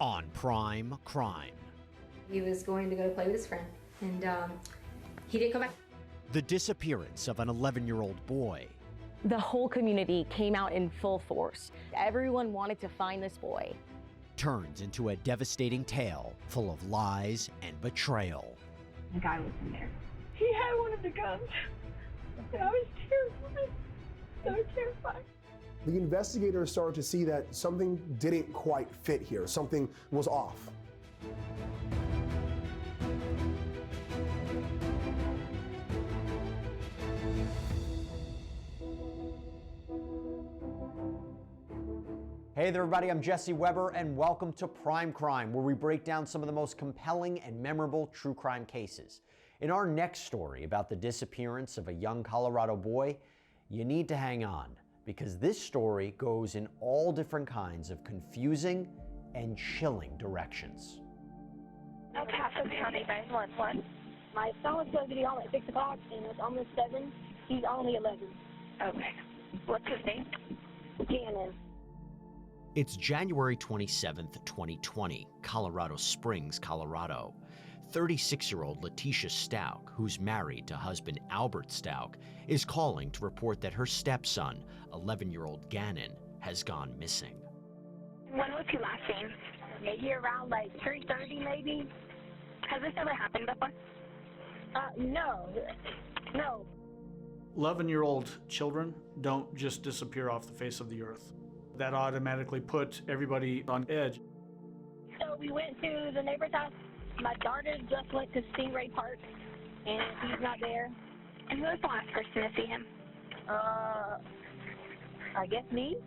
on Prime Crime. He was going to go play with his friend, and he didn't come back. The disappearance of an 11-year-old boy. The whole community came out in full force. Everyone wanted to find this boy. Turns into a devastating tale full of lies and betrayal. The guy was in there. He had one of the guns. And I was terrified. So terrified. The investigators started to see that something didn't quite fit here. Something was off. Hey there everybody, I'm Jesse Weber and welcome to Prime Crime, where we break down some of the most compelling and memorable true crime cases. In our next story about the disappearance of a young Colorado boy, you need to hang on, because this story goes in all different kinds of confusing and chilling directions. El Paso County 911. My son was supposed to be home at 6 o'clock and it's almost 7. He's only 11. Okay. What's his name? Ganon. It's January 27th, 2020, Colorado Springs, Colorado. 36-year-old Leticia Stauch, who's married to husband Albert Stauch, is calling to report that her stepson, 11-year-old Ganon, has gone missing. When was he last seen? Maybe around like 3:30 maybe? Has this ever happened before? No. 11-year-old children don't just disappear off the face of the earth. That automatically puts everybody on edge. So we went to the neighbor's house. My daughter just went to Stingray Park, and he's not there. And who was the last person to see him? I guess me.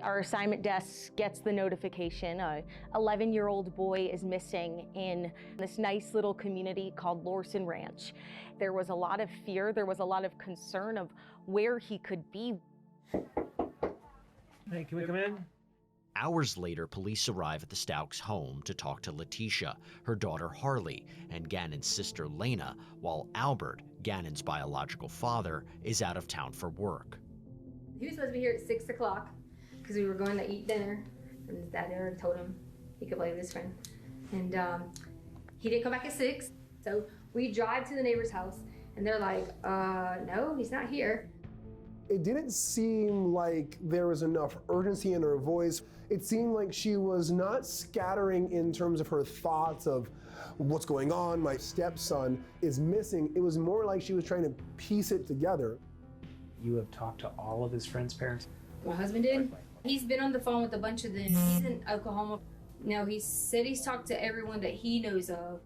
Our assignment desk gets the notification. A 11-year-old boy is missing in this nice little community called Lorson Ranch. There was a lot of fear. There was a lot of concern of where he could be. Hey, can we come in? Hours later, police arrive at the Stauch's home to talk to Leticia, her daughter Harley, and Ganon's sister Lena, while Albert, Ganon's biological father, is out of town for work. He was supposed to be here at 6 o'clock because we were going to eat dinner, and his dad already told him he could play with his friend. And he didn't come back at 6, so we drive to the neighbor's house, and they're like, no, he's not here. It didn't seem like there was enough urgency in her voice. It seemed like she was not scattering in terms of her thoughts of what's going on, my stepson is missing. It was more like she was trying to piece it together. You have talked to all of his friends' parents? My husband did. He's been on the phone with a bunch of them. He's in Oklahoma. No, he said he's talked to everyone that he knows of.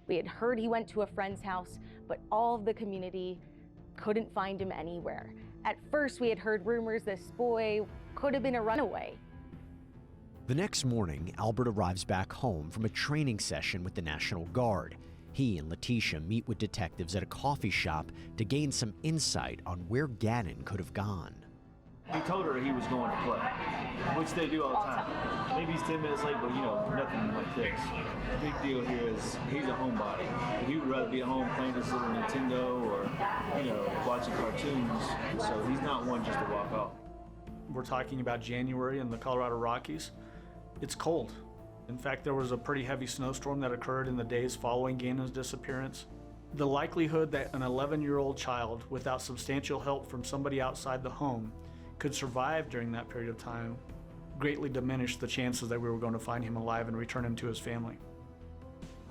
We had heard he went to a friend's house, but all of the community couldn't find him anywhere. At first, we had heard rumors this boy could have been a runaway. The next morning, Albert arrives back home from a training session with the National Guard. He and Leticia meet with detectives at a coffee shop to gain some insight on where Ganon could have gone. He told her he was going to play, which they do all the time. Maybe he's 10 minutes late, but nothing like this. The big deal here is he's a homebody. He would rather be at home playing his little Nintendo or, watching cartoons. So he's not one just to walk out. We're talking about January in the Colorado Rockies. It's cold. In fact, there was a pretty heavy snowstorm that occurred in the days following Ganon's disappearance. The likelihood that an 11-year-old child without substantial help from somebody outside the home could survive during that period of time greatly diminished the chances that we were going to find him alive and return him to his family.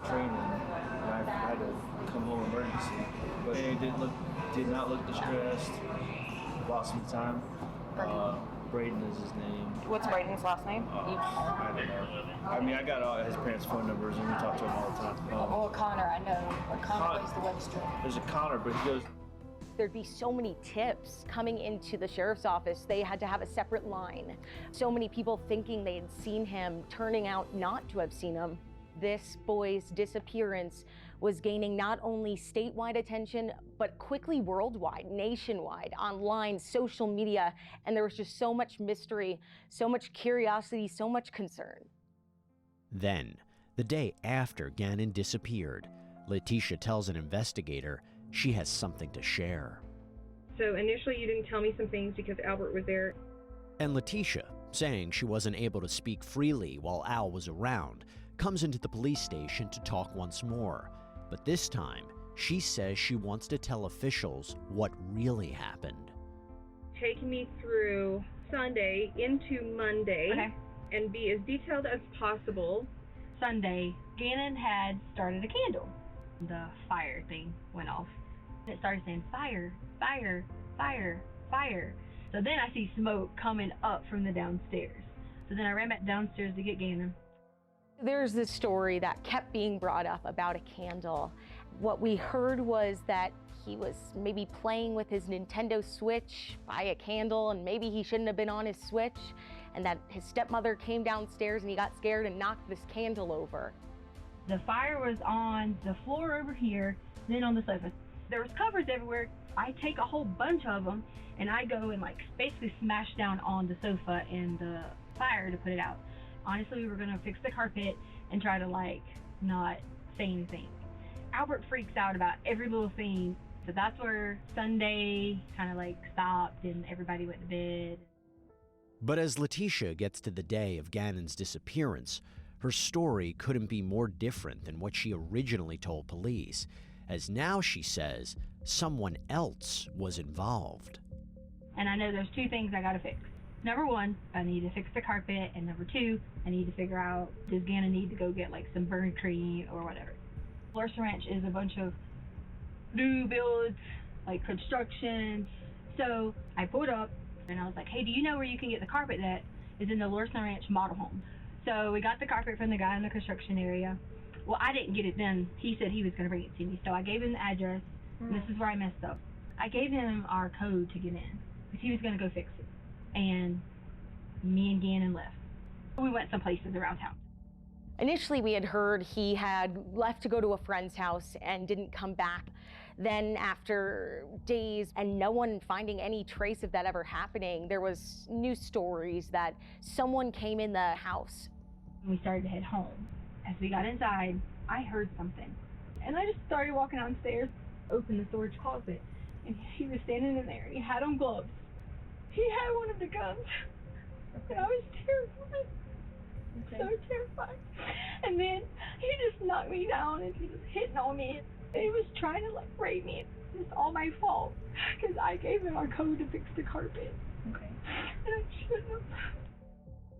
Training, I had to come home emergency, but he did not look distressed. Lost some time. Braden is his name. What's Braden's last name? I don't know. I mean, I got all his parents' phone numbers and we talk to him all the time. Connor, I know. Connor plays the register. There's a Connor, but he goes. There'd be so many tips coming into the sheriff's office. They had to have a separate line. So many people thinking they had seen him, turning out not to have seen him. This boy's disappearance was gaining not only statewide attention, but quickly worldwide, nationwide, online, social media, and there was just so much mystery, so much curiosity, so much concern. Then, the day after Ganon disappeared, Leticia tells an investigator she has something to share. So initially you didn't tell me some things because Albert was there. And Leticia, saying she wasn't able to speak freely while Al was around, comes into the police station to talk once more. But this time, she says she wants to tell officials what really happened. Take me through Sunday into Monday, Okay. and be as detailed as possible. Sunday, Ganon had started a candle. The fire thing went off. It started saying fire, fire, fire, fire. So then I see smoke coming up from the downstairs. So then I ran back downstairs to get Ganon. There's this story that kept being brought up about a candle. What we heard was that he was maybe playing with his Nintendo Switch by a candle, and maybe he shouldn't have been on his Switch, and that his stepmother came downstairs and he got scared and knocked this candle over. The fire was on the floor over here, then on the sofa. There was covers everywhere. I take a whole bunch of them and I go and like basically smash down on the sofa and the fire to put it out. Honestly, we were gonna fix the carpet and try to like not say anything. Albert freaks out about every little thing. So that's where Sunday kind of like stopped and everybody went to bed. But as Leticia gets to the day of Ganon's disappearance, her story couldn't be more different than what she originally told police, as now she says someone else was involved. And I know there's two things I gotta fix. Number one, I need to fix the carpet, and number two, I need to figure out, does Ganon need to go get like some burn cream or whatever. Larson Ranch is a bunch of new builds, like construction. So I pulled up and I was like, hey, do you know where you can get the carpet that is in the Larson Ranch model home? So we got the carpet from the guy in the construction area. Well, I didn't get it then. He said he was gonna bring it to me. So I gave him the address, and this is where I messed up. I gave him our code to get in, because he was gonna go fix it. And me and Ganon left. We went some places around town. Initially, we had heard he had left to go to a friend's house and didn't come back. Then after days and no one finding any trace of that ever happening, there was news stories that someone came in the house. We started to head home. As we got inside, I heard something. And I just started walking downstairs, opened the storage closet, and he was standing in there, and he had on gloves. He had one of the guns. And I was terrified. So terrified. And then he just knocked me down and he was hitting on me. He was trying to like rape me. It's all my fault because I gave him our code to fix the carpet. Okay. And I shouldn't have.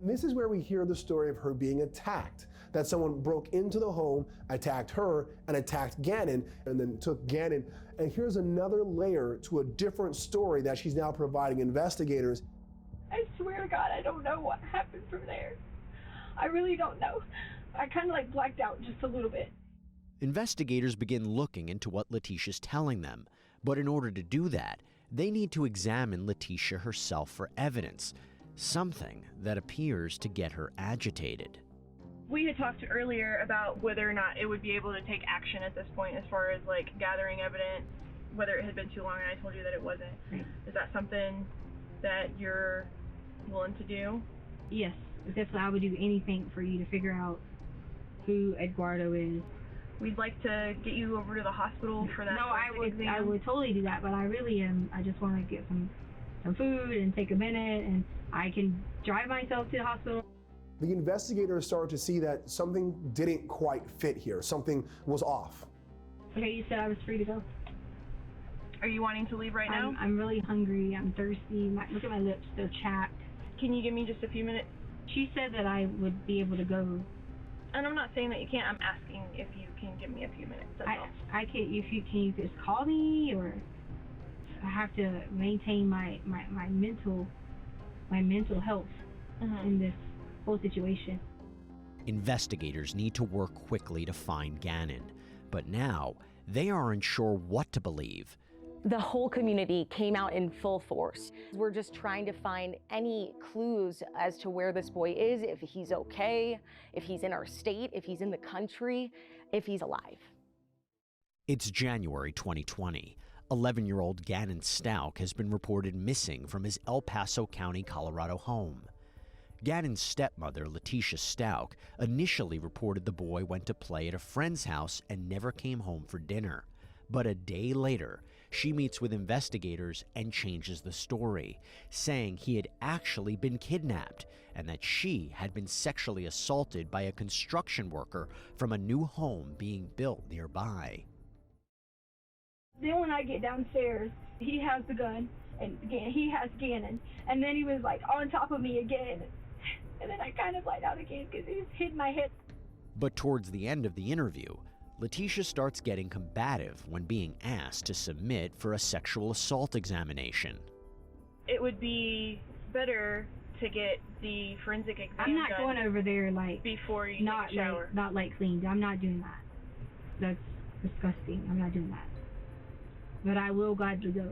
This is where we hear the story of her being attacked. That someone broke into the home, attacked her, and attacked Ganon, and then took Ganon. And here's another layer to a different story that she's now providing investigators. I swear to God, I don't know what happened from there. I really don't know. I kind of like blacked out just a little bit. Investigators begin looking into what Leticia's telling them, but in order to do that, they need to examine Leticia herself for evidence, something that appears to get her agitated. We had talked earlier about whether or not it would be able to take action at this point as far as like gathering evidence, whether it had been too long, and I told you that it wasn't. Right. Is that something that you're willing to do? Yes, definitely. I would do anything for you to figure out who Eduardo is. We'd like to get you over to the hospital for that. No, I would totally do that, but I really am. I just want to get some food and take a minute, and I can drive myself to the hospital. The investigators started to see that something didn't quite fit here. Something was off. Okay, you said I was free to go. Are you wanting to leave right now? I'm really hungry. I'm thirsty. Look at my lips. They're chapped. Can you give me just a few minutes? She said that I would be able to go. And I'm not saying that you can't. I'm asking if you can give me a few minutes. That's all. I can. Can you just call me, or I have to maintain my mental health in this whole situation. Investigators need to work quickly to find Ganon, but now they aren't sure what to believe. The whole community came out in full force. We're just trying to find any clues as to where this boy is, if he's okay, if he's in our state, if he's in the country, if he's alive. It's January 2020. 11-year-old Ganon Stauch has been reported missing from his El Paso County, Colorado home. Ganon's stepmother, Leticia Stauch, initially reported the boy went to play at a friend's house and never came home for dinner. But a day later, she meets with investigators and changes the story, saying he had actually been kidnapped and that she had been sexually assaulted by a construction worker from a new home being built nearby. Then when I get downstairs, he has the gun, and he has Ganon, and then he was like on top of me again, and then I kind of lied out again because he hit my head. But towards the end of the interview, Leticia starts getting combative when being asked to submit for a sexual assault examination. It would be better to get the forensic exam I'm not done going over there like before you not take a shower. not like cleaned. I'm not doing that. That's disgusting. I'm not doing that. But I will gladly go.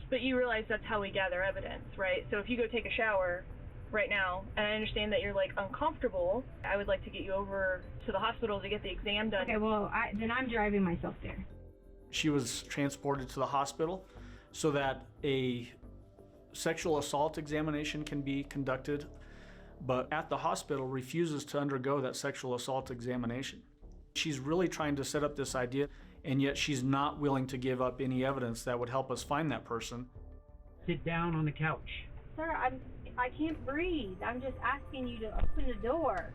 But you realize that's how we gather evidence, right? So if you go take a shower right now, and I understand that you're like uncomfortable, I would like to get you over to the hospital to get the exam done. Okay, well, then I'm driving myself there. She was transported to the hospital so that a sexual assault examination can be conducted, but at the hospital refuses to undergo that sexual assault examination. She's really trying to set up this idea, and yet she's not willing to give up any evidence that would help us find that person. Sit down on the couch. Sir, I can't breathe. I'm just asking you to open the door.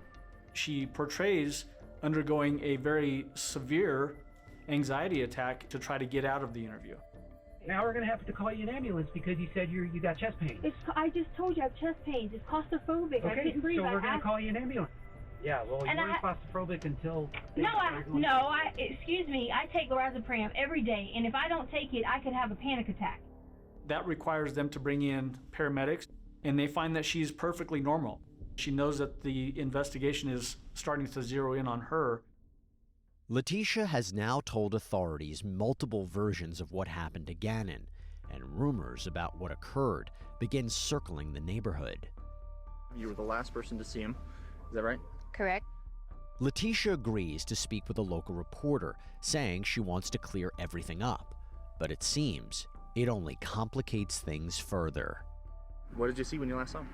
She portrays undergoing a very severe anxiety attack to try to get out of the interview. Now we're gonna have to call you an ambulance because you said you got chest pain. I just told you I have chest pains. It's claustrophobic. I Okay, couldn't breathe. so we're gonna call you an ambulance. Yeah, well, you And weren't claustrophobic until... Excuse me. I take lorazepam every day, and if I don't take it, I could have a panic attack. That requires them to bring in paramedics, and they find that she's perfectly normal. She knows that the investigation is starting to zero in on her. Leticia has now told authorities multiple versions of what happened to Ganon, and rumors about what occurred begin circling the neighborhood. You were the last person to see him, is that right? Correct. Leticia agrees to speak with a local reporter, saying she wants to clear everything up, but it seems it only complicates things further. What did you see when you last saw him?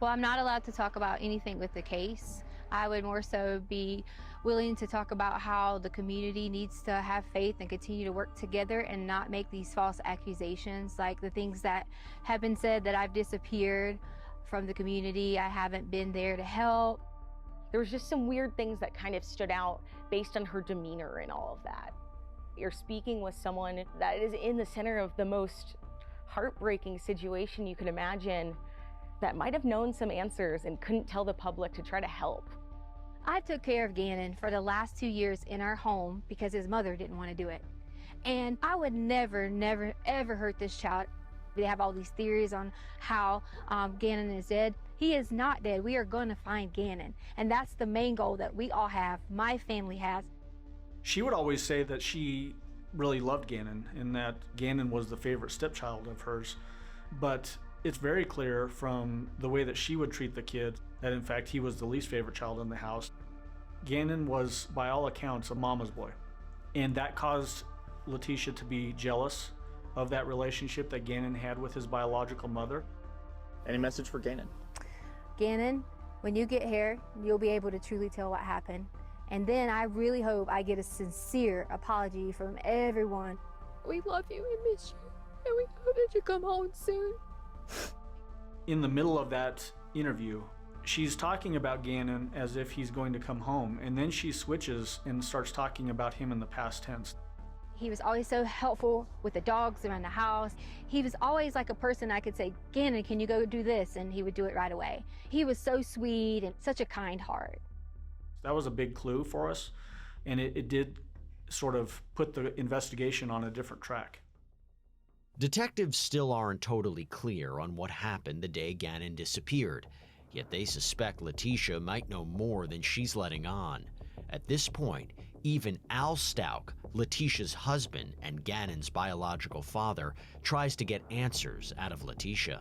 Well, I'm not allowed to talk about anything with the case. I would more so be willing to talk about how the community needs to have faith and continue to work together and not make these false accusations, like the things that have been said that I've disappeared from the community, I haven't been there to help. There was just some weird things that kind of stood out based on her demeanor and all of that. You're speaking with someone that is in the center of the most heartbreaking situation you could imagine, that might have known some answers and couldn't tell the public to try to help. I took care of Ganon for the last 2 years in our home because his mother didn't want to do it. And I would never, ever hurt this child. They have all these theories on how Ganon is dead. He is not dead. We are going to find Ganon. And that's the main goal that we all have, my family has. She would always say that she really loved Ganon and that Ganon was the favorite stepchild of hers. But it's very clear from the way that she would treat the kid that in fact he was the least favorite child in the house. Ganon was, by all accounts, a mama's boy. And that caused Leticia to be jealous of that relationship that Ganon had with his biological mother. Any message for Ganon? Ganon, when you get here, you'll be able to truly tell what happened. And then I really hope I get a sincere apology from everyone. We love you and miss you, and we hope that you come home soon. In the middle of that interview, she's talking about Ganon as if he's going to come home, and then she switches and starts talking about him in the past tense. He was always so helpful with the dogs around the house. He was always like a person I could say, Ganon, can you go do this? And he would do it right away. He was so sweet and such a kind heart. That was a big clue for us, and it did sort of put the investigation on a different track. Detectives still aren't totally clear on what happened the day Ganon disappeared, yet they suspect Leticia might know more than she's letting on. At this point, even Al Stauch, Leticia's husband and Ganon's biological father, tries to get answers out of Leticia.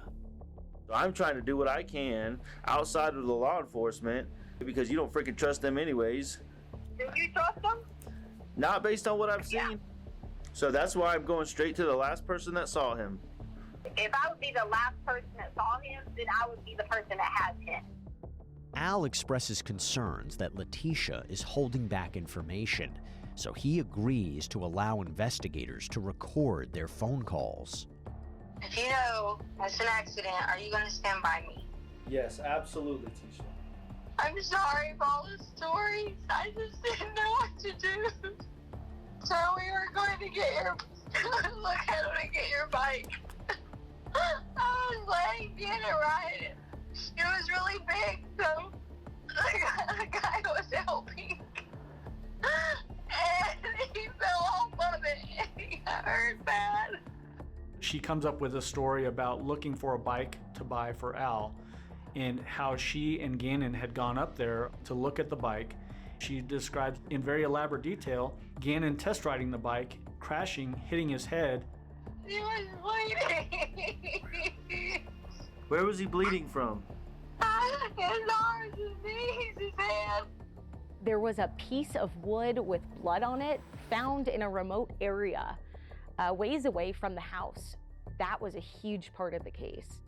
I'm trying to do what I can outside of the law enforcement because you don't freaking trust them anyways. Do you trust them? Not based on what I've seen. Yeah. So that's why I'm going straight to the last person that saw him. If I would be the last person that saw him, then I would be the person that has him. Al expresses concerns that Leticia is holding back information, so he agrees to allow investigators to record their phone calls. If you know it's an accident, are you going to stand by me? Yes, absolutely, Tisha. I'm sorry for all the stories. I just didn't know what to do. So we were going to get your look at him and get your bike. I was letting get it right. It was really big, so the guy was helping. And he fell off of it and he got hurt bad. She comes up with a story about looking for a bike to buy for Al and how she and Ganon had gone up there to look at the bike. She describes in very elaborate detail Ganon test riding the bike, crashing, hitting his head. He was bleeding. Where was he bleeding from? His arms, his knees, his head. There was a piece of wood with blood on it found in a remote area, ways away from the house. That was a huge part of the case.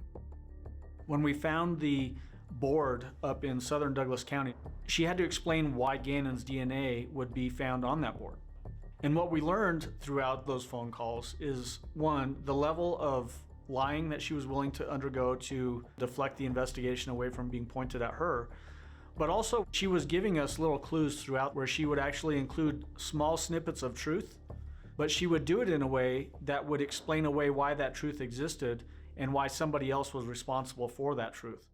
When we found the board up in southern Douglas County, she had to explain why Ganon's DNA would be found on that board. And what we learned throughout those phone calls is, one, the level of lying that she was willing to undergo to deflect the investigation away from being pointed at her, but also she was giving us little clues throughout where she would actually include small snippets of truth, but she would do it in a way that would explain away why that truth existed and why somebody else was responsible for that truth.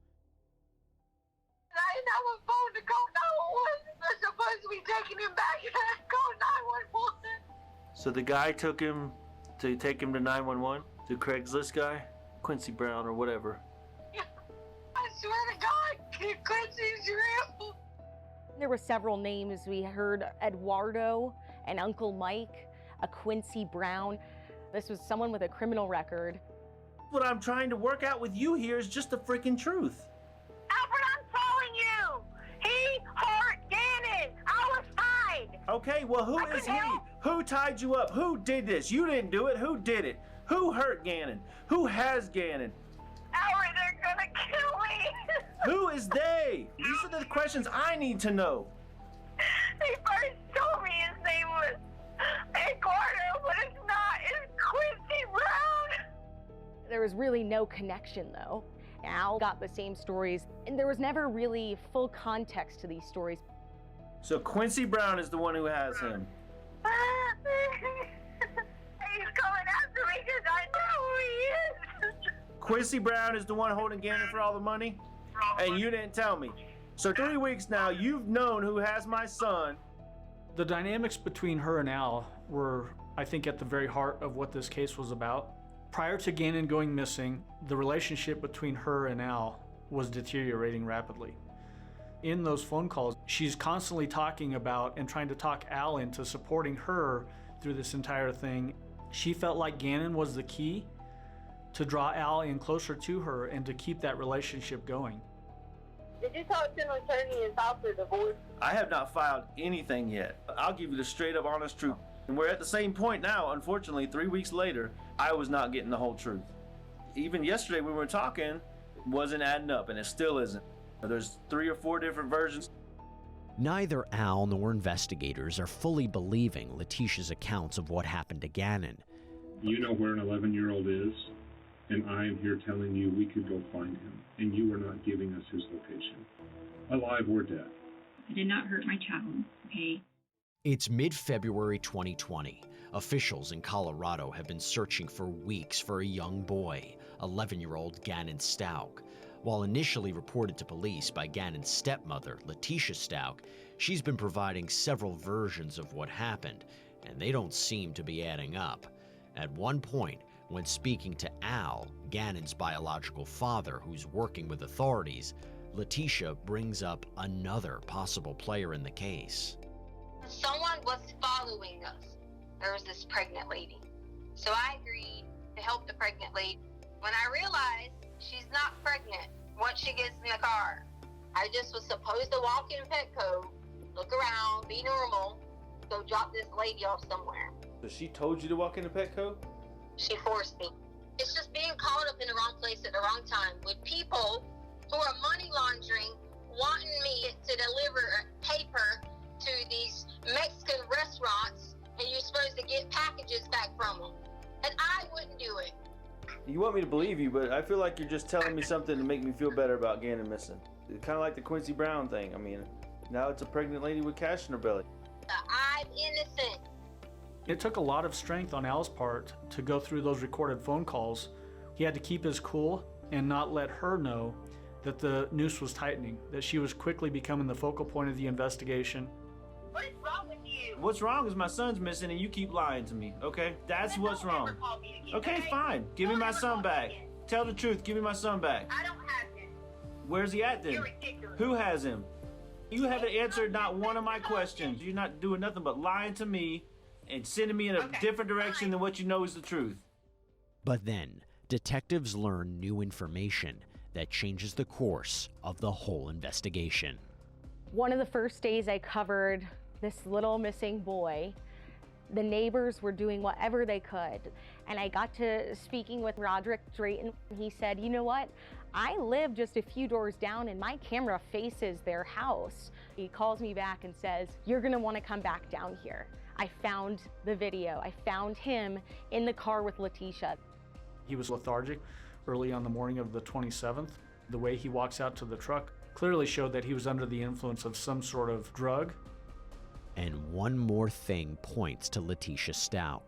I didn't have a phone to call 911. They're supposed to be taking him back and I called 911. So the guy took him to take him to 911? The Craigslist guy? Quincy Brown or whatever. I swear to God, Quincy's real. There were several names. We heard Eduardo and Uncle Mike, a Quincy Brown. This was someone with a criminal record. What I'm trying to work out with you here is just the freaking truth. Albert, I'm telling you, he hurt Ganon. I was tied. Okay, well, who is he? Who tied you up? Who did this? You didn't do it. Who did it? Who hurt Ganon? Who has Ganon? Albert, they're gonna kill me. Who is they? These are the questions I need to know. They first told me his name was Eduardo, but it's not. It's Quincy Brown. There was really no connection, though. Al got the same stories, and there was never really full context to these stories. So Quincy Brown is the one who has him. He's coming after me because I know who he is. Quincy Brown is the one holding Ganon for all the money? And you didn't tell me. So 3 weeks now, you've known who has my son. The dynamics between her and Al were, I think, at the very heart of what this case was about. Prior to Ganon going missing, the relationship between her and Al was deteriorating rapidly. In those phone calls, she's constantly talking about and trying to talk Al into supporting her through this entire thing. She felt like Ganon was the key to draw Al in closer to her and to keep that relationship going. Did you talk to an attorney and file for divorce? I have not filed anything yet. I'll give you the straight up honest truth. And we're at the same point now, unfortunately, 3 weeks later, I was not getting the whole truth. Even yesterday when we were talking, it wasn't adding up, and it still isn't. There's 3 or 4 different versions. Neither Al nor investigators are fully believing Leticia's accounts of what happened to Ganon. You know where an 11-year-old is, and I am here telling you we could go find him, and you are not giving us his location, alive or dead. I did not hurt my child, okay? It's mid-February 2020. Officials in Colorado have been searching for weeks for a young boy, 11-year-old Ganon Stauch. While initially reported to police by Ganon's stepmother, Leticia Stauch, she's been providing several versions of what happened, and they don't seem to be adding up. At one point, when speaking to Al, Ganon's biological father, who's working with authorities, Leticia brings up another possible player in the case. Someone was following us. There was this pregnant lady. So I agreed to help the pregnant lady. When I realized she's not pregnant once she gets in the car, I just was supposed to walk in Petco, look around, be normal, go drop this lady off somewhere. So she told you to walk into Petco? She forced me. It's just being caught up in the wrong place at the wrong time with people who are money laundering, wanting me to deliver paper to these Mexican restaurants You want me to believe you, but I feel like you're just telling me something to make me feel better about Ganon missing. It's kind of like the Quincy Brown thing. I mean, now it's a pregnant lady with cash in her belly. I'm innocent. It took a lot of strength on Al's part to go through those recorded phone calls. He had to keep his cool and not let her know that the noose was tightening, that she was quickly becoming the focal point of the investigation. What is wrong with you? What's wrong is my son's missing and you keep lying to me, okay? That's what's wrong. Okay, fine. Give me my son back. Tell the truth. Give me my son back. I don't have him. Where's he at then? You're ridiculous. Who has him? You haven't answered not one of my questions. You're not doing nothing but lying to me and sending me in a different direction than what you know is the truth. But then, detectives learn new information that changes the course of the whole investigation. One of the first days I covered this little missing boy, the neighbors were doing whatever they could. And I got to speaking with Roderick Drayton. He said, you know what? I live just a few doors down and my camera faces their house. He calls me back and says, you're gonna wanna come back down here. I found the video. I found him in the car with Leticia. He was lethargic early on the morning of the 27th. The way he walks out to the truck clearly showed that he was under the influence of some sort of drug. And one more thing points to Leticia Stauch.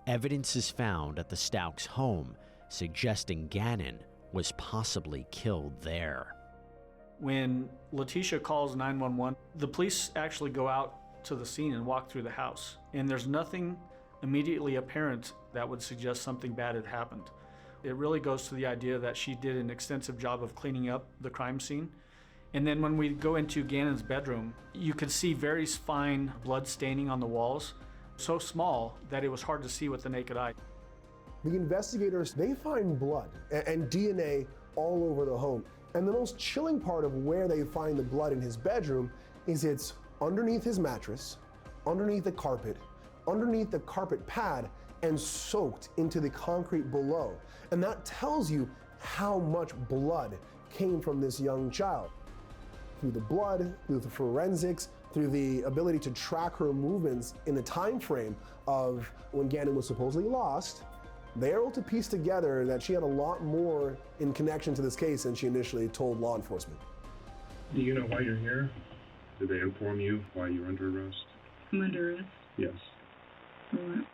Evidence is found at the Stauch's home, suggesting Ganon was possibly killed there. When Leticia calls 911, the police actually go out to the scene and walk through the house. And there's nothing immediately apparent that would suggest something bad had happened. It really goes to the idea that she did an extensive job of cleaning up the crime scene. And then when we go into Ganon's bedroom, you could see very fine blood staining on the walls, so small that it was hard to see with the naked eye. The investigators, they find blood and DNA all over the home. And the most chilling part of where they find the blood in his bedroom is it's underneath his mattress, underneath the carpet pad, and soaked into the concrete below. And that tells you how much blood came from this young child. Through the blood, through the forensics, through the ability to track her movements in the time frame of when Ganon was supposedly lost, they're able to piece together that she had a lot more in connection to this case than she initially told law enforcement. Do you know why you're here? Did they inform you why you're under arrest? I'm under arrest? Yes. For what?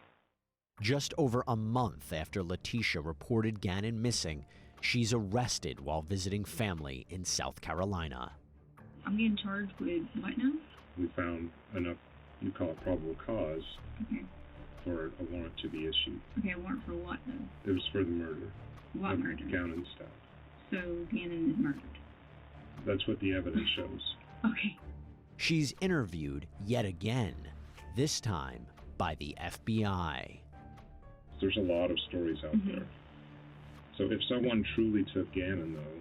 Just over a month after Leticia reported Ganon missing, she's arrested while visiting family in South Carolina. I'm getting charged with what now? We found enough, you call it probable cause, for a warrant to be issued. Okay, a warrant for what though? It was for the murder. What murder? Ganon Stauch. So Ganon is murdered. That's what the evidence shows. Okay. She's interviewed yet again, this time by the FBI. There's a lot of stories out there. So if someone truly took Ganon, though,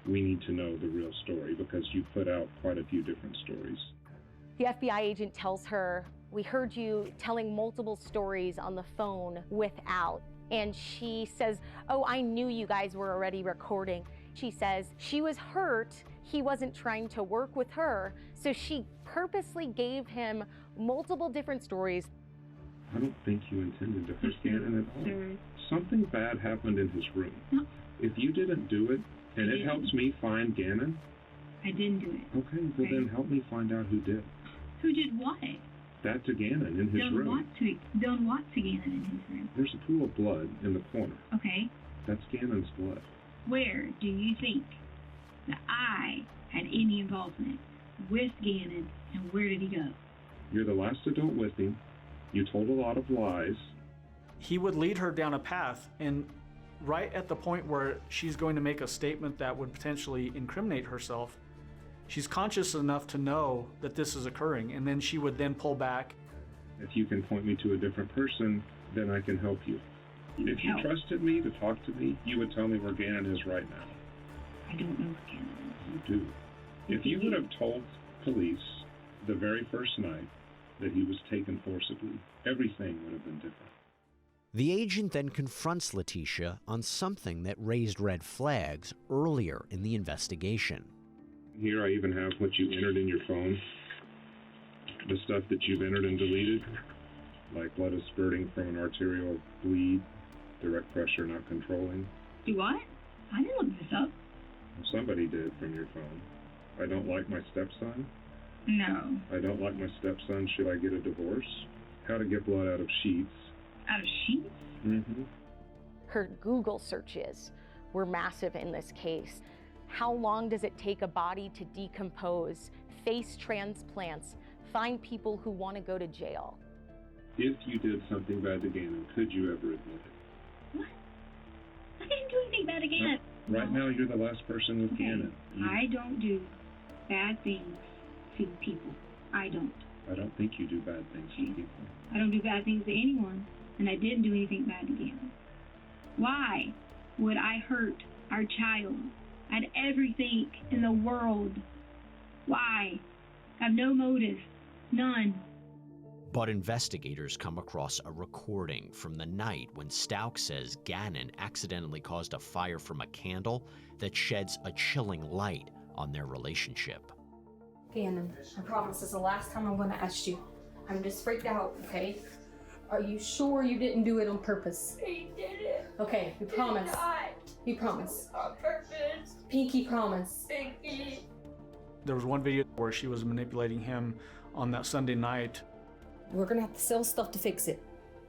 we need to know the real story because you put out quite a few different stories. The FBI agent tells her, we heard you telling multiple stories on the phone with Al. And she says, oh, I knew you guys were already recording. She says she was hurt. He wasn't trying to work with her. So she purposely gave him multiple different stories. I don't think you intended to hurt Ganon at all. Something bad happened in his room. No. If you didn't do it, and it helps me find Ganon. I didn't do it. Okay, well then help me find out who did. Who did what? That to Ganon in his room. Done what to Ganon in his room? There's a pool of blood in the corner. Okay. That's Ganon's blood. Where do you think that I had any involvement with Ganon, and where did he go? You're the last adult with him. You told a lot of lies. He would lead her down a path, and right at the point where she's going to make a statement that would potentially incriminate herself, she's conscious enough to know that this is occurring, and then she would then pull back. If you can point me to a different person, then I can help you. If you trusted me to talk to me, you would tell me where Ganon is right now. I don't know where Ganon is. You do. If you would have told police the very first night that he was taken forcibly, everything would have been different. The agent then confronts Leticia on something that raised red flags earlier in the investigation. Here I even have what you entered in your phone. The stuff that you've entered and deleted, like blood is spurting from an arterial bleed. Direct pressure not controlling. Do what? I didn't look this up. Well, somebody did from your phone. I don't like my stepson. No. I don't like my stepson. Should I get a divorce? How to get blood out of sheets. Out of sheets? Mm-hmm. Her Google searches were massive in this case. How long does it take a body to decompose, face transplants, find people who want to go to jail? If you did something bad to Ganon, could you ever admit it? What? I didn't do anything bad to Ganon. Right now, you're the last person with Ganon. I don't do bad things to people. I don't. I don't think you do bad things to people. I don't do bad things to anyone, and I didn't do anything bad to Ganon. Why would I hurt our child? I had everything in the world. Why? I have no motive. None. But investigators come across a recording from the night when Stauch says Ganon accidentally caused a fire from a candle that sheds a chilling light on their relationship. Ganon, I promise this is the last time I'm going to ask you. I'm just freaked out, okay? Are you sure you didn't do it on purpose? He did it. Okay, you promise. You promise. On purpose. Pinky promise. Pinky. There was one video where she was manipulating him on that Sunday night. We're gonna have to sell stuff to fix it,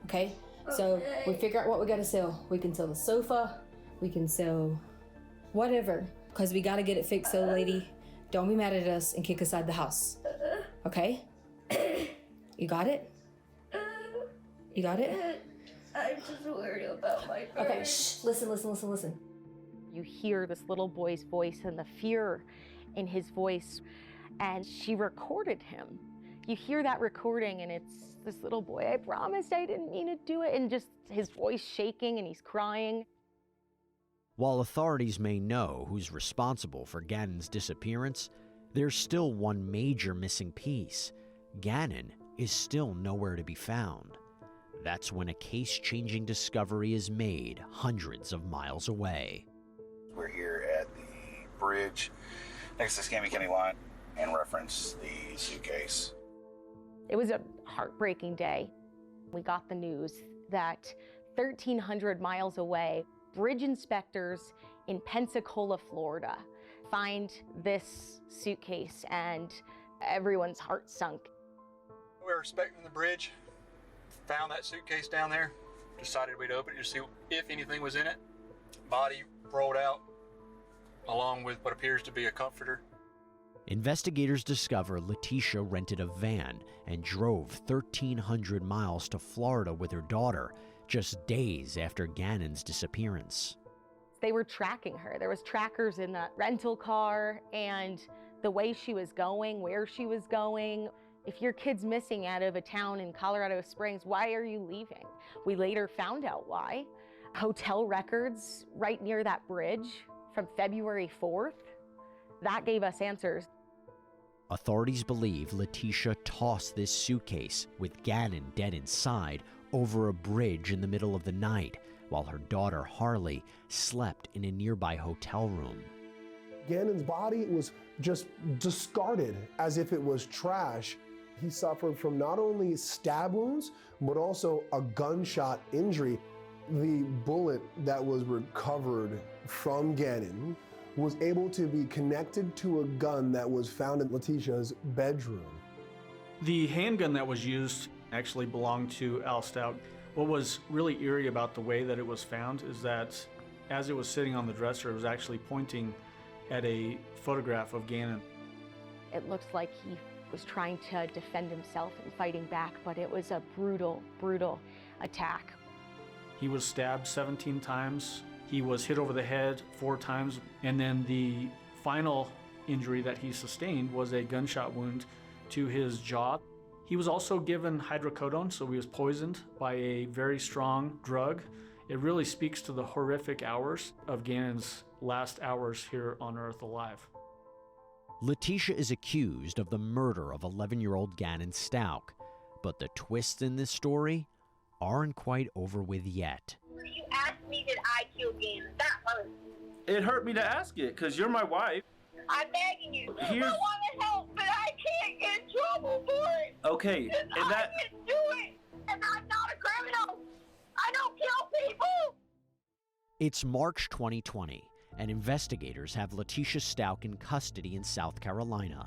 okay? So we figure out what we gotta sell. We can sell the sofa, we can sell whatever, because we gotta get it fixed so the lady don't be mad at us and kick us out of the house, okay? You got it? You got it? I'm just worried about my friend. Okay, shh, listen. You hear this little boy's voice and the fear in his voice, and she recorded him. You hear that recording and it's this little boy, I promised I didn't mean to do it, and just his voice shaking and he's crying. While authorities may know who's responsible for Ganon's disappearance, there's still one major missing piece. Ganon is still nowhere to be found. That's when a case-changing discovery is made hundreds of miles away. We're here at the bridge next to Scamby County line and reference the Suitcase. It was a heartbreaking day. We got the news that 1,300 miles away, bridge inspectors in Pensacola, Florida, find this suitcase, and everyone's heart sunk. We were inspecting the bridge, found that suitcase down there, decided we'd open it to see if anything was in it. Body rolled out, along with what appears to be a comforter. Investigators discover Leticia rented a van and drove 1,300 miles to Florida with her daughter just days after Ganon's disappearance. They were tracking her. There was trackers in the rental car, and the way she was going, where she was going. If your kid's missing out of a town in Colorado Springs, why are you leaving? We later found out why. Hotel records right near that bridge from February 4th. That gave us answers. Authorities believe Leticia tossed this suitcase with Ganon dead inside over a bridge in the middle of the night, while her daughter Harley slept in a nearby hotel room. Ganon's body was just discarded as if it was trash. He suffered from not only stab wounds, but also a gunshot injury. The bullet that was recovered from Ganon was able to be connected to a gun that was found in Leticia's bedroom. The handgun that was used actually belonged to Al Stauch. What was really eerie about the way that it was found is that as it was sitting on the dresser, it was actually pointing at a photograph of Ganon. It looks like he was trying to defend himself and fighting back, but it was a brutal, brutal attack. He was stabbed 17 times. He was hit over the head 4 times, and then the final injury that he sustained was a gunshot wound to his jaw. He was also given hydrocodone, so he was poisoned by a very strong drug. It really speaks to the horrific hours of Ganon's last hours here on Earth alive. Leticia is accused of the murder of 11-year-old Ganon Stauch, but the twists in this story aren't quite over with yet. You asked me, did I kill Ganon? That hurt. It hurt me to ask it, because you're my wife. I'm begging you. I Here's- want to help, but I can't get in trouble for it. Okay, and I didn't do it, and I'm not a criminal. I don't kill people. It's March 2020, and investigators have Leticia Stauch in custody in South Carolina.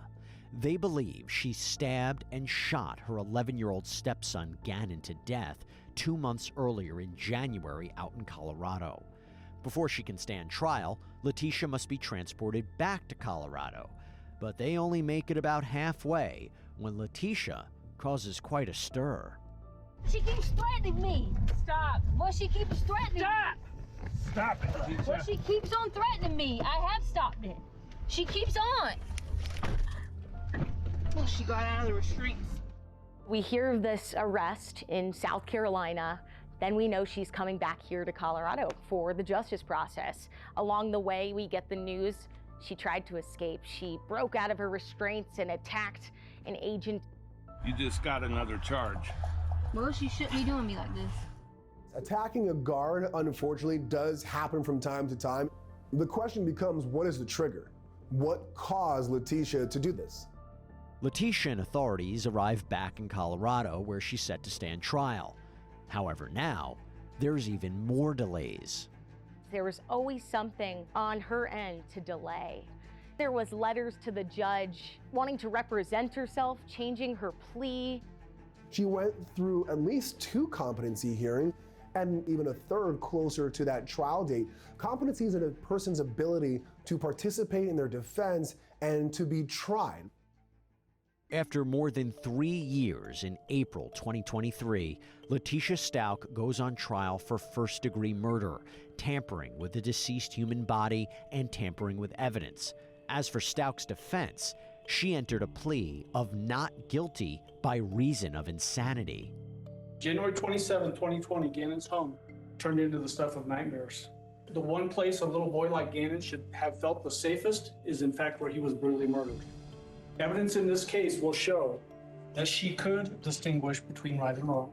They believe she stabbed and shot her 11-year-old stepson, Ganon, to death 2 months earlier in January out in Colorado. Before she can stand trial, Leticia must be transported back to Colorado. But they only make it about halfway when Leticia causes quite a stir. She keeps threatening me. Stop. Well, she keeps threatening me. Stop it, Leticia. Well, she keeps on threatening me. I have stopped it. She keeps on. Well, she got out of the restraints. We hear of this arrest in South Carolina. Then we know she's coming back here to Colorado for the justice process. Along the way, we get the news she tried to escape. She broke out of her restraints and attacked an agent. You just got another charge. Well, she shouldn't be doing me like this. Attacking a guard, unfortunately, does happen from time to time. The question becomes, what is the trigger? What caused Leticia to do this? Leticia and authorities arrive back in Colorado where she's set to stand trial. However, now, there's even more delays. There was always something on her end to delay. There was letters to the judge wanting to represent herself, changing her plea. She went through at least 2 competency hearings and even a third closer to that trial date. Competency is in a person's ability to participate in their defense and to be tried. After more than 3 years, in April 2023, Leticia Stauch goes on trial for first-degree murder, tampering with a deceased human body, and tampering with evidence. As for Stauch's defense, she entered a plea of not guilty by reason of insanity. January 27, 2020, Ganon's home turned into the stuff of nightmares. The one place a little boy like Ganon should have felt the safest is in fact where he was brutally murdered. Evidence in this case will show that she could distinguish between right and wrong.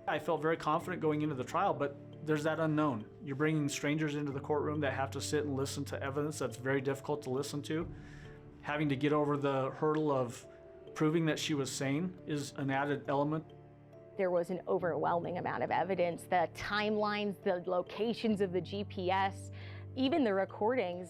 I felt very confident going into the trial, but there's that unknown. You're bringing strangers into the courtroom that have to sit and listen to evidence that's very difficult to listen to. Having to get over the hurdle of proving that she was sane is an added element. There was an overwhelming amount of evidence, the timelines, the locations of the GPS, even the recordings.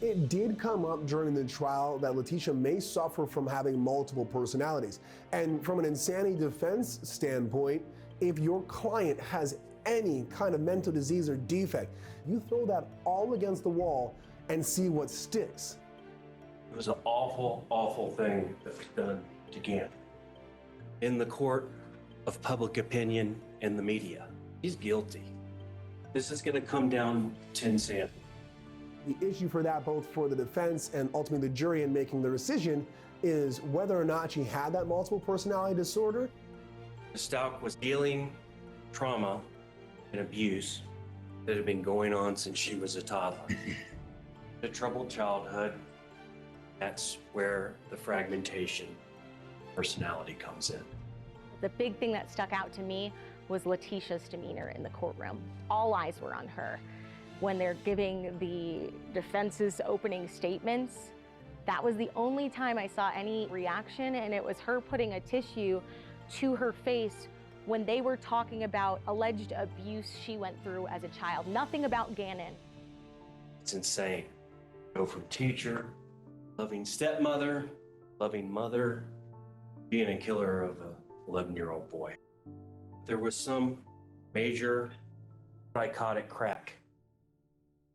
It did come up during the trial that Leticia may suffer from having multiple personalities. And from an insanity defense standpoint, if your client has any kind of mental disease or defect, you throw that all against the wall and see what sticks. It was an awful, awful thing that was done to Ganon. In the court of public opinion and the media, he's guilty. This is going to come down to insanity. The issue for that, both for the defense and ultimately the jury in making the decision, is whether or not she had that multiple personality disorder. Stauch was dealing trauma and abuse that had been going on since she was a toddler. A troubled childhood, that's where the fragmentation personality comes in. The big thing that stuck out to me was Leticia's demeanor in the courtroom. All eyes were on her. When they're giving the defense's opening statements, that was the only time I saw any reaction, and it was her putting a tissue to her face when they were talking about alleged abuse she went through as a child. Nothing about Ganon. It's insane. Go from teacher, loving stepmother, loving mother, being a killer of an 11-year-old boy. There was some major psychotic crack.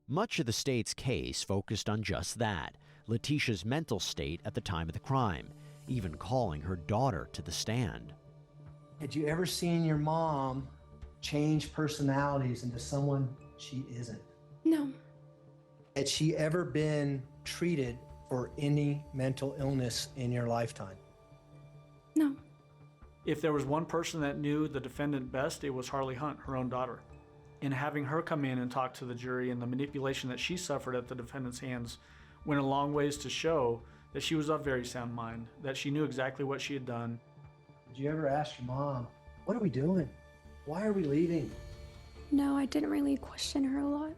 Much of the state's case focused on just that, Leticia's mental state at the time of the crime, even calling her daughter to the stand. Had you ever seen your mom change personalities into someone she isn't? No. Had she ever been treated for any mental illness in your lifetime? No. If there was one person that knew the defendant best, it was Harley Hunt, her own daughter. And having her come in and talk to the jury and the manipulation that she suffered at the defendant's hands went a long ways to show that she was of very sound mind, that she knew exactly what she had done. Did you ever ask your mom, what are we doing? Why are we leaving? No, I didn't really question her a lot.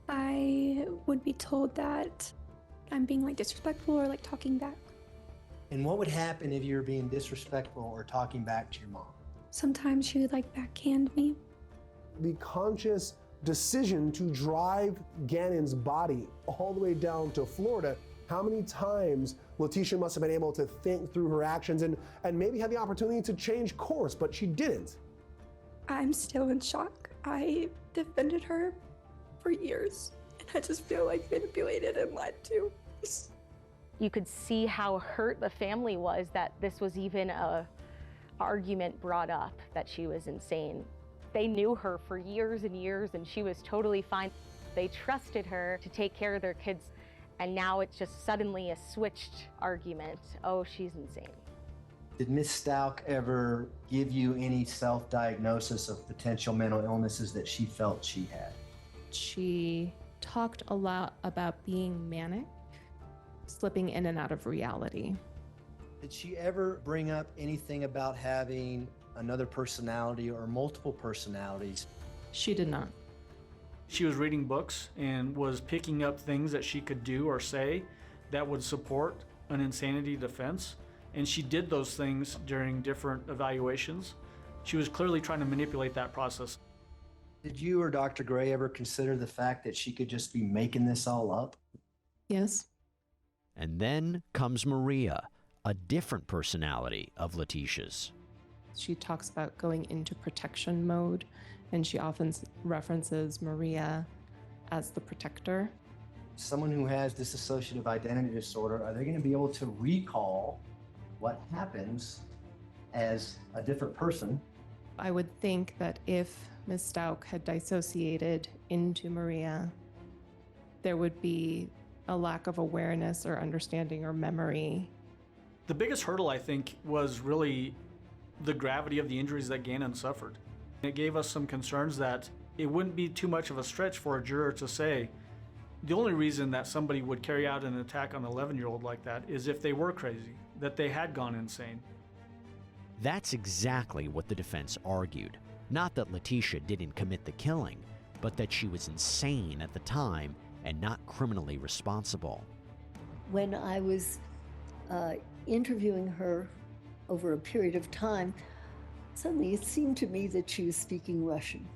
I would be told that I'm being like disrespectful or like talking back. And what would happen if you were being disrespectful or talking back to your mom? Sometimes she would like backhand me. The conscious decision to drive Ganon's body all the way down to Florida, how many times Leticia must have been able to think through her actions and maybe have the opportunity to change course, but she didn't. I'm still in shock. I defended her for years, and I just feel like manipulated and lied to. You could see how hurt the family was that this was even a argument brought up, that she was insane. They knew her for years and years, and she was totally fine. They trusted her to take care of their kids, and now it's just suddenly a switched argument. Oh, she's insane. Did Miss Stauch ever give you any self-diagnosis of potential mental illnesses that she felt she had? She talked a lot about being manic, slipping in and out of reality. Did she ever bring up anything about having another personality or multiple personalities? She did not. She was reading books and was picking up things that she could do or say that would support an insanity defense. And she did those things during different evaluations. She was clearly trying to manipulate that process. Did you or Dr. Gray ever consider the fact that she could just be making this all up? Yes. And then comes Maria, a different personality of Leticia's. She talks about going into protection mode, and she often references Maria as the protector. Someone who has dissociative identity disorder, are they going to be able to recall what happens as a different person? I would think that if Ms. Stauch had dissociated into Maria, there would be a lack of awareness or understanding or memory. The biggest hurdle, I think, was really the gravity of the injuries that Ganon suffered. It gave us some concerns that it wouldn't be too much of a stretch for a juror to say, the only reason that somebody would carry out an attack on an 11-year-old like that is if they were crazy, that they had gone insane. That's exactly what the defense argued. Not that Leticia didn't commit the killing, but that she was insane at the time and not criminally responsible. When I was interviewing her over a period of time, suddenly it seemed to me that she was speaking Russian.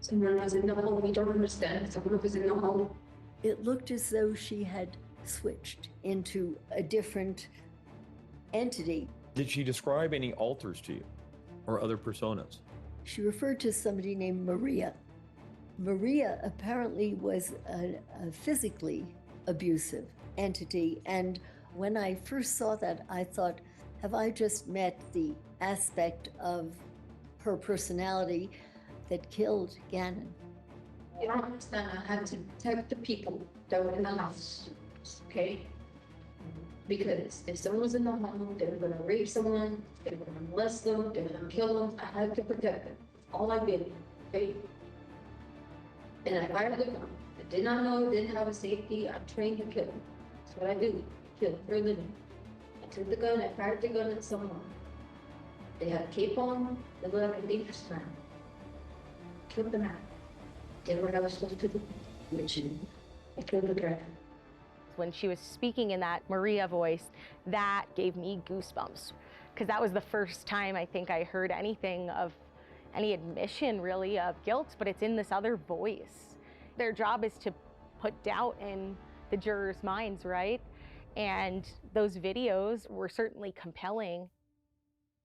Someone was in the home, we don't understand. Someone was in the home. It looked as though she had switched into a different entity. Did she describe any alters to you or other personas? She referred to somebody named Maria. Maria apparently was a physically abusive entity, and when I first saw that, I thought, have I just met the aspect of her personality that killed Ganon? You don't understand, I had to protect the people that were in the house, okay? Because if someone was in the home, they were gonna rape someone, they were gonna molest them, they were gonna kill them. I had to protect them. All I did, okay? And I fired the gun. I did not know, didn't have a safety. I'm trained to kill. That's what I do, kill for a living. I took the gun, I fired the gun at someone. They had a cape on, they looked like a dangerous man. Killed the man. Did what I was supposed to do, which I killed the dragon. When she was speaking in that Maria voice, that gave me goosebumps, because that was the first time I think I heard anything of any admission really of guilt, but it's in this other voice. Their job is to put doubt in the jurors' minds, right? And those videos were certainly compelling.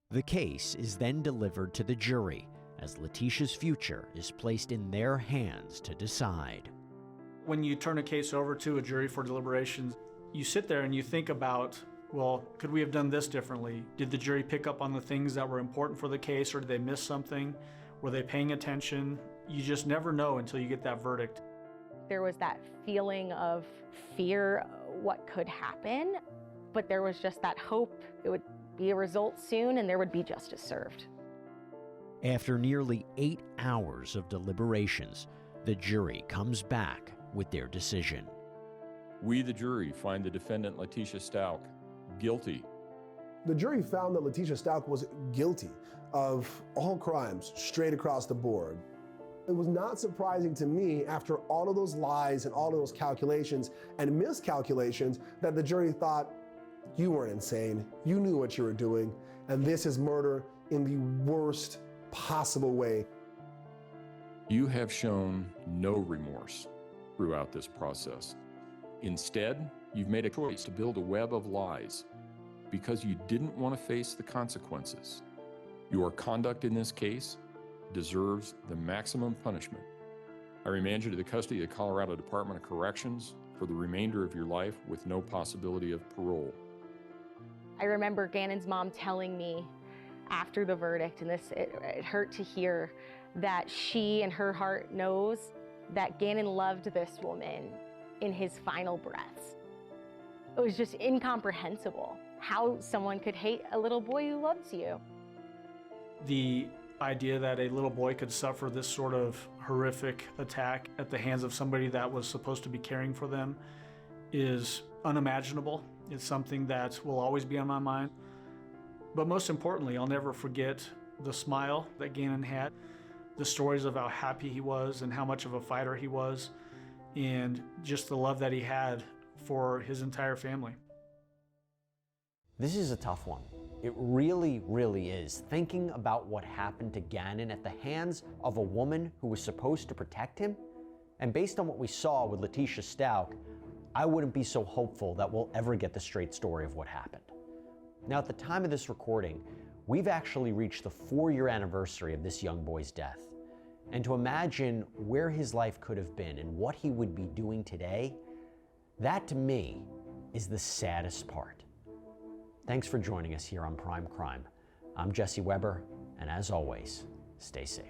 The case is then delivered to the jury as Leticia's future is placed in their hands to decide. When you turn a case over to a jury for deliberations, you sit there and you think about, well, could we have done this differently? Did the jury pick up on the things that were important for the case, or did they miss something? Were they paying attention? You just never know until you get that verdict. There was that feeling of fear, what could happen, but there was just that hope it would be a result soon and there would be justice served. After nearly 8 hours of deliberations, the jury comes back with their decision. We, the jury, find the defendant Leticia Stauch guilty. The jury found that Leticia Stauch was guilty of all crimes straight across the board. It was not surprising to me, after all of those lies and all of those calculations and miscalculations, that the jury thought, you weren't insane, you knew what you were doing, and this is murder in the worst possible way. You have shown no remorse throughout this process. Instead, you've made a choice to build a web of lies because you didn't want to face the consequences. Your conduct in this case deserves the maximum punishment. I remand you to the custody of the Colorado Department of Corrections for the remainder of your life with no possibility of parole. I remember Ganon's mom telling me after the verdict, and it hurt to hear, that she in her heart knows that Ganon loved this woman in his final breaths. It was just incomprehensible how someone could hate a little boy who loves you. The idea that a little boy could suffer this sort of horrific attack at the hands of somebody that was supposed to be caring for them is unimaginable. It's something that will always be on my mind. But most importantly, I'll never forget the smile that Ganon had, the stories of how happy he was and how much of a fighter he was, and just the love that he had for his entire family. This is a tough one. It really, really is. Thinking about what happened to Ganon at the hands of a woman who was supposed to protect him, and based on what we saw with Leticia Stauch, I wouldn't be so hopeful that we'll ever get the straight story of what happened. Now, at the time of this recording, we've actually reached the 4-year anniversary of this young boy's death. And to imagine where his life could have been and what he would be doing today, that to me is the saddest part. Thanks for joining us here on Prime Crime. I'm Jesse Weber, and as always, stay safe.